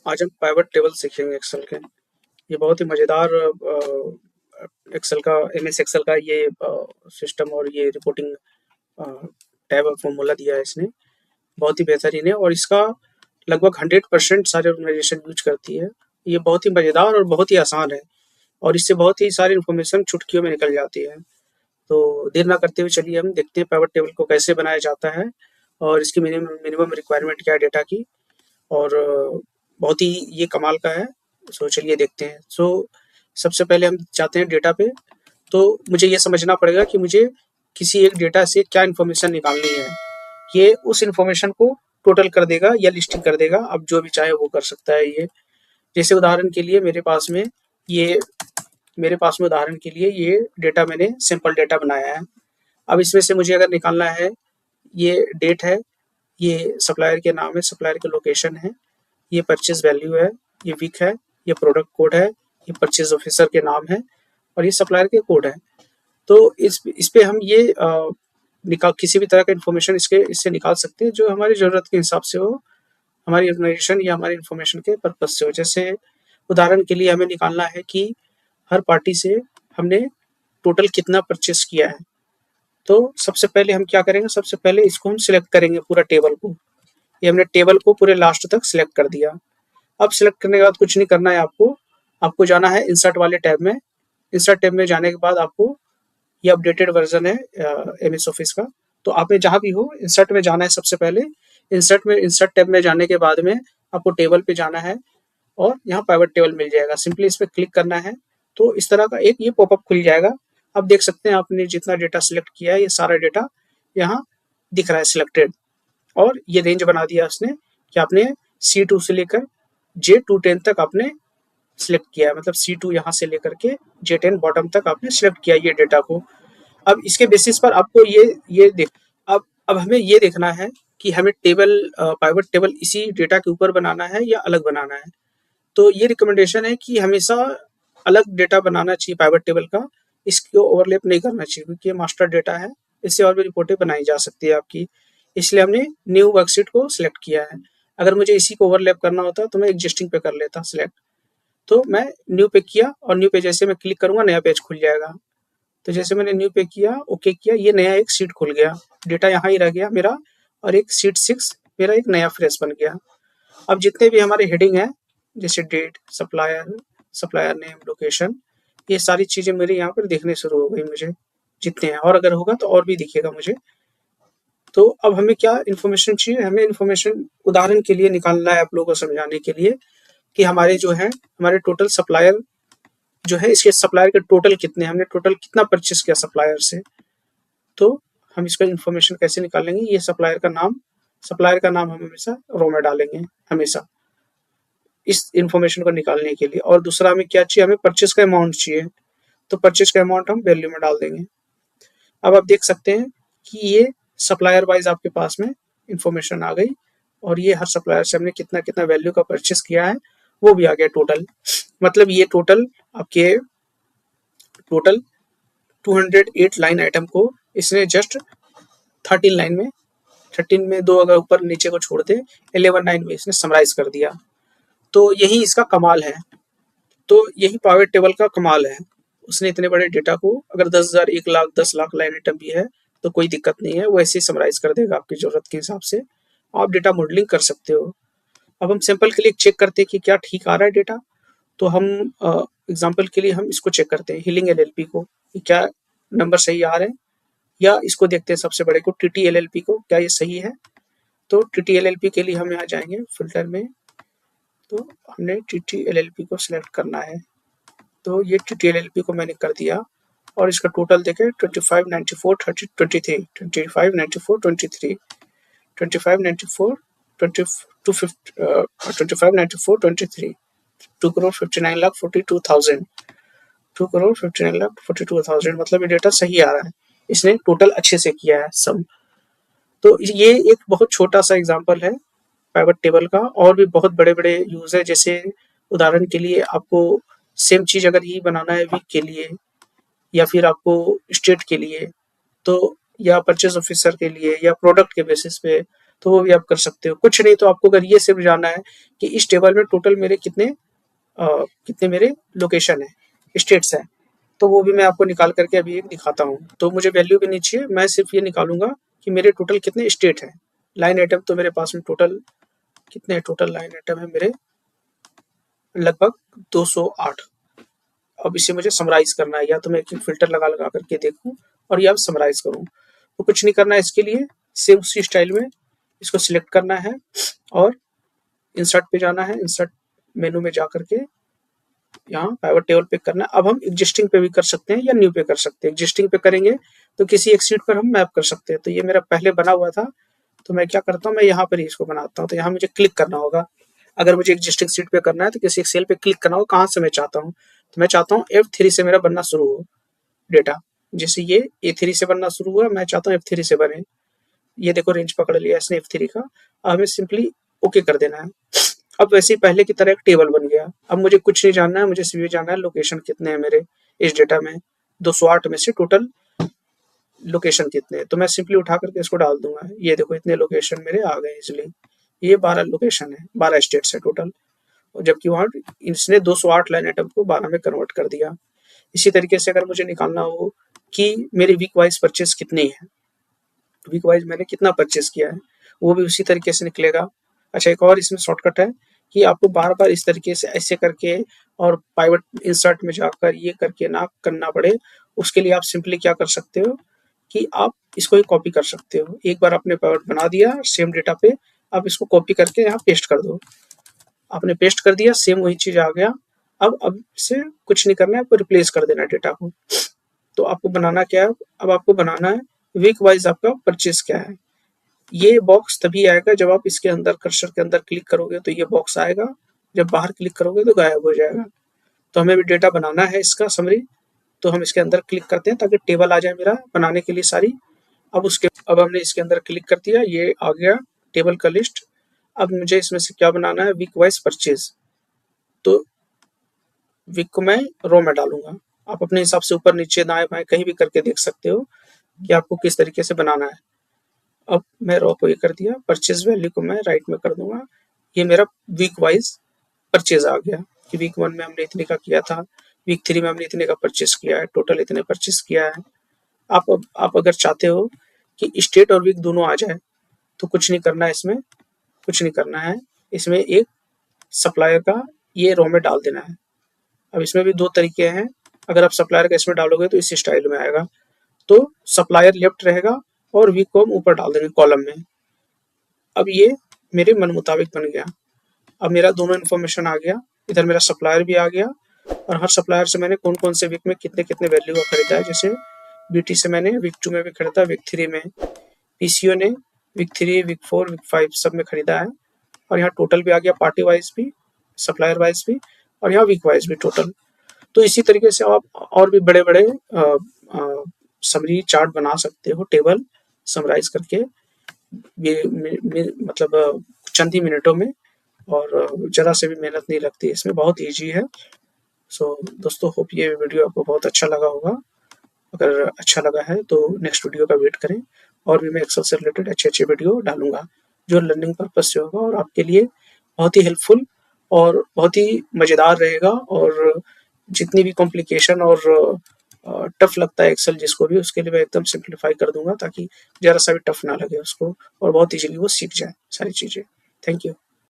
आज हम pivot table सीखेंगे एक्सेल के। ये बहुत ही मज़ेदार एक्सेल का एमएस एक्सेल का ये सिस्टम और ये रिपोर्टिंग टैब और फॉर्मूला दिया है इसने। बहुत ही बेहतरीन है और इसका लगभग 100% सारे ऑर्गेनाइजेशन यूज करती है। ये बहुत ही मज़ेदार और बहुत ही आसान है और इससे बहुत ही सारी इन्फॉर्मेशन चुटकियों में निकल जाती है। तो देर ना करते हुए चलिए हम देखते हैं पाइवट टेबल को कैसे बनाया जाता है और इसकी मिनिमम रिक्वायरमेंट क्या है डेटा की। और बहुत ही ये कमाल का है। सो चलिए देखते हैं। सबसे पहले हम जाते हैं डेटा पे। तो मुझे ये समझना पड़ेगा कि मुझे किसी एक डेटा से क्या इन्फॉर्मेशन निकालनी है। ये उस इन्फॉर्मेशन को टोटल कर देगा या लिस्टिंग कर देगा, अब जो भी चाहे वो कर सकता है ये। जैसे उदाहरण के लिए ये मेरे पास में उदाहरण के लिए ये डेटा मैंने सिंपल डेटा बनाया है। अब इसमें से मुझे अगर निकालना है, ये डेट है, ये सप्लायर के नाम है, सप्लायर के लोकेशन है, ये परचेज वैल्यू है, ये वीक है, ये प्रोडक्ट कोड है, ये परचेज ऑफिसर के नाम है और ये सप्लायर के कोड है। तो इस पे हम ये निकाल किसी भी तरह का इन्फॉर्मेशन इससे निकाल सकते हैं जो हमारी ज़रूरत के हिसाब से हो, हमारी ऑर्गेनाइजेशन या हमारी इन्फॉर्मेशन के पर्पज से हो। जैसे उदाहरण के लिए हमें निकालना है कि हर पार्टी से हमने टोटल कितना परचेस किया है। तो सबसे पहले हम क्या करेंगे, सबसे पहले इसको हम सिलेक्ट करेंगे पूरा टेबल को। ये हमने टेबल को पूरे लास्ट तक सिलेक्ट कर दिया। अब सिलेक्ट करने के बाद कुछ नहीं करना है आपको। आपको जाना है इंसर्ट वाले टैब में। इंसर्ट टैब में जाने के बाद आपको ये अपडेटेड वर्जन है एमएस ऑफिस का। तो आपने जहाँ भी हो इंसर्ट में जाना है सबसे पहले। इंसर्ट टैब में जाने के बाद में आपको टेबल पे जाना है और यहाँ पाइवट टेबल मिल जाएगा। सिंपली इस पे क्लिक करना है तो इस तरह का एक ये पॉपअप खुल जाएगा। अब देख सकते हैं आपने जितना डेटा सिलेक्ट किया है ये सारा डेटा यहाँ दिख रहा है सिलेक्टेड। और ये रेंज बना दिया उसने कि आपने C2 से लेकर J210 तक आपने सिलेक्ट किया है। मतलब C2 यहाँ से लेकर के J10 बॉटम तक आपने सिलेक्ट किया ये डेटा को। अब इसके बेसिस पर आपको ये देख अब हमें ये देखना है कि हमें पाइवट टेबल इसी डेटा के ऊपर बनाना है या अलग बनाना है। तो ये रिकमेंडेशन है कि हमेशा अलग डेटा बनाना चाहिए पाइवट टेबल का। इसको ओवरलैप नहीं करना चाहिए क्योंकि ये मास्टर डेटा है। इससे और भी रिपोर्टें बनाई जा सकती है आपकी। इसलिए हमने न्यू वर्कशीट को सिलेक्ट किया है। अगर मुझे इसी को ओवरलैप करना होता तो मैं एग्जिस्टिंग पे कर लेता सिलेक्ट। तो मैं न्यू पे किया और न्यू पे जैसे मैं क्लिक करूंगा नया पेज खुल जाएगा। तो जैसे मैंने न्यू पे किया, ओके किया, ये नया एक सीट खुल गया। डेटा यहाँ ही रह गया मेरा और एक सीट 6 मेरा एक नया फ्रेश बन गया। अब जितने भी हमारे हेडिंग है जैसे date, supplier, supplier name, location, ये सारी चीज़ें मेरे यहाँ पर दिखने शुरू हो गई मुझे जितने हैं। और अगर होगा तो और भी दिखेगा मुझे। तो अब हमें क्या इन्फॉर्मेशन चाहिए, हमें इन्फॉर्मेशन उदाहरण के लिए निकालना है आप लोगों को समझाने के लिए कि हमारे जो है हमारे टोटल सप्लायर जो है इसके सप्लायर के टोटल कितने, हमने टोटल कितना परचेस किया सप्लायर से। तो हम इसका इन्फॉर्मेशन कैसे निकालेंगे, ये सप्लायर का नाम हम हमेशा रो में डालेंगे हमेशा इस इन्फॉर्मेशन को निकालने के लिए। और दूसरा हमें क्या चाहिए, हमें परचेस का अमाउंट चाहिए। तो परचेस का अमाउंट हम वैल्यू में डाल देंगे। अब आप देख सकते हैं कि ये सप्लायर वाइज आपके पास में इंफॉर्मेशन आ गई और ये हर सप्लायर से हमने कितना कितना वैल्यू का परचेस किया है वो भी आ गया टोटल। मतलब ये टोटल 208 लाइन आइटम को इसने जस्ट 13 लाइन में 13 में दो अगर ऊपर नीचे को छोड़ दे 11 लाइन में इसने समराइज कर दिया। तो यही इसका कमाल है। तो यही पाइवट टेबल का कमाल है। उसने इतने बड़े डेटा को अगर 10,000, 1 लाख, 10 लाख लाइन आइटम भी है तो कोई दिक्कत नहीं है, वो ऐसे ही समराइज कर देगा आपकी जरूरत के हिसाब से। आप डेटा मॉडलिंग कर सकते हो। अब हम सैंपल के लिए चेक करते हैं कि क्या ठीक आ रहा है डेटा। तो हम एग्जाम्पल के लिए हम इसको चेक करते हैं हीलिंग एलएलपी को कि क्या नंबर सही आ रहे हैं, या इसको देखते हैं सबसे बड़े को टीटी एलएलपी को, क्या ये सही है। तो टीटी एलएलपी के लिए हम यहाँ जाएंगे फिल्टर में। तो हमने टीटी एलएलपी को सिलेक्ट करना है। तो ये टीटी एलएलपी को मैंने कर दिया और इसका टोटल देखें 25, 94, 30, 23, 25, 94, 23, 25, 94, 20, 25, 94, 23, 2,59,42,000, 2,59,42,000। मतलब ये डेटा सही आ रहा है, इसने टोटल अच्छे से किया है सब। तो ये एक बहुत छोटा सा एग्जांपल है पाइवट टेबल का। और भी बहुत बड़े बड़े यूज है। जैसे उदाहरण के लिए आपको सेम चीज अगर ही बनाना है वीक के लिए या फिर आपको स्टेट के लिए, तो या परचेज ऑफिसर के लिए या प्रोडक्ट के बेसिस पे, तो वो भी आप कर सकते हो। कुछ नहीं तो आपको अगर ये सिर्फ जानना है कि इस टेबल में टोटल मेरे कितने मेरे लोकेशन है, स्टेट्स हैं, तो वो भी मैं आपको निकाल करके अभी एक दिखाता हूँ। तो मुझे वैल्यू भी नहीं चाहिए, मैं सिर्फ ये निकालूंगा कि मेरे टोटल कितने स्टेट हैं। लाइन आइटम तो मेरे पास में टोटल कितने टोटल लाइन आइटम है मेरे, लगभग 208। अब इसे मुझे समराइज करना है, या तो मैं एक फिल्टर लगा लगा करके देखूं और या समराइज करूं। तो कुछ नहीं करना है इसके लिए, सेम उसी स्टाइल में इसको सिलेक्ट करना है और इंसर्ट पे जाना है। इंसर्ट मेनू में जा करके यहाँ पाइवट टेबल पे करना है। अब हम एग्जिस्टिंग पे भी कर सकते हैं या न्यू पे कर सकते हैं। एग्जिस्टिंग पे करेंगे तो किसी एक सीट पर हम मैप कर सकते हैं। तो ये मेरा पहले बना हुआ था, तो मैं क्या करता हूँ, मैं यहाँ पर ही इसको बनाता हूँ। तो यहाँ मुझे क्लिक करना होगा। अगर मुझे एग्जिस्टिंग सीट पे करना है तो किसी एक सेल पे क्लिक करना होगा, कहाँ से मैं चाहता हूँ। तो मैं चाहता हूँ F3 से मेरा बनना शुरू हो डेटा। जैसे ये A3 से बनना शुरू हुआ, मैं चाहता हूँ F3 से बने। ये देखो रेंज पकड़ लिया इसने F3 का। अब हमें सिंपली ओके कर देना है। अब वैसे ही पहले की तरह एक टेबल बन गया। अब मुझे कुछ नहीं जानना है, मुझे सिर्फ ये जानना है लोकेशन कितने हैं मेरे इस डेटा में। 208 में से टोटल लोकेशन कितने हैं, तो मैं सिंपली उठा करके इसको डाल दूंगा। ये देखो इतने लोकेशन मेरे आ गए। इसलिए ये 12 लोकेशन है, 12 स्टेट्स है टोटल, जबकि वहाँ इसने 208 लाइन आइटम को 12 में कन्वर्ट कर दिया। इसी तरीके से अगर मुझे निकालना हो कि मेरे वीक वाइज परचेज कितनी है, वीक वाइज मैंने कितना परचेज किया है, वो भी उसी तरीके से निकलेगा। अच्छा, एक और इसमें शॉर्टकट है कि आपको बार बार इस तरीके से ऐसे करके और पाइवट इंसर्ट में जाकर ये करके ना करना पड़े, उसके लिए आप सिंपली क्या कर सकते हो कि आप इसको ही कॉपी कर सकते हो। एक बार आपने पाइवट बना दिया सेम डेटा पे, आप इसको कॉपी करके यहाँ पेस्ट कर दो। आपने पेस्ट कर दिया, सेम वही चीज आ गया। अब से कुछ नहीं करना है, आपको रिप्लेस कर देना डेटा को। तो आपको बनाना क्या है, अब आपको बनाना है वीक वाइज आपका परचेज क्या है। ये बॉक्स तभी आएगा जब आप इसके अंदर कर्सर के अंदर क्लिक करोगे तो ये बॉक्स आएगा, जब बाहर क्लिक करोगे तो गायब हो जाएगा। तो हमें भी डेटा बनाना है इसका समरी, तो हम इसके अंदर क्लिक करते हैं ताकि टेबल आ जाए मेरा बनाने के लिए सारी। अब हमने इसके अंदर क्लिक कर दिया, ये आ गया टेबल का लिस्ट। अब मुझे इसमें से क्या बनाना है, वीक वाइज परचेज। तो वीक को मैं रो में डालूंगा। आप अपने हिसाब से ऊपर नीचे दाएं बाएं कहीं भी करके देख सकते हो कि आपको किस तरीके से बनाना है। अब मैं रो को ये कर दिया, परचेज वैल्यू को मैं राइट में कर दूंगा। ये मेरा वीक वाइज परचेज आ गया कि वीक 1 में हमने इतने का किया था, वीक 3 में हमने इतने का परचेज किया है, टोटल इतने परचेज किया है। आप अगर चाहते हो कि स्टेट और वीक दोनों आ जाए तो कुछ नहीं करना है, इसमें कुछ नहीं करना है। इसमें एक सप्लायर का ये रो में डाल देना है। अब इसमें भी दो तरीके हैं, अगर आप सप्लायर का इसमें डालोगे तो इस स्टाइल में आएगा। तो सप्लायर लेफ्ट रहेगा और वीक को हम ऊपर डाल देंगे कॉलम में। अब ये मेरे मन मुताबिक बन गया। अब मेरा दोनों इन्फॉर्मेशन आ गया, इधर मेरा सप्लायर भी आ गया और हर सप्लायर से मैंने कौन कौन से वीक में कितने कितने वैल्यू का खरीदा है। जैसे बीटी से मैंने वीक 2 में भी खरीदा, वीक 3 में, पीसीओ ने वीक 3, वीक 4, वीक 5 सब में खरीदा है। और यहाँ टोटल भी आ गया, पार्टी वाइज भी, सप्लायर वाइज भी, और यहाँ वीक वाइज भी टोटल। तो इसी तरीके से आप और भी बड़े बड़े समरी चार्ट बना सकते हो, टेबल समराइज करके मतलब चंद ही मिनटों में, और जरा से भी मेहनत नहीं लगती इसमें, बहुत ईजी है। सो दोस्तों, होप ये वीडियो आपको बहुत अच्छा लगा होगा। अगर अच्छा लगा है तो नेक्स्ट वीडियो का वेट करें, और भी मैं एक्सेल से रिलेटेड अच्छे अच्छे वीडियो डालूंगा जो लर्निंग पर्पज से होगा और आपके लिए बहुत ही हेल्पफुल और बहुत ही मज़ेदार रहेगा। और जितनी भी कॉम्प्लिकेशन और टफ लगता है एक्सेल जिसको भी, उसके लिए मैं एकदम सिंप्लीफाई कर दूंगा ताकि ज़रा सा भी टफ ना लगे उसको और बहुत ईजीली वो सीख जाए सारी चीज़ें। Thank you.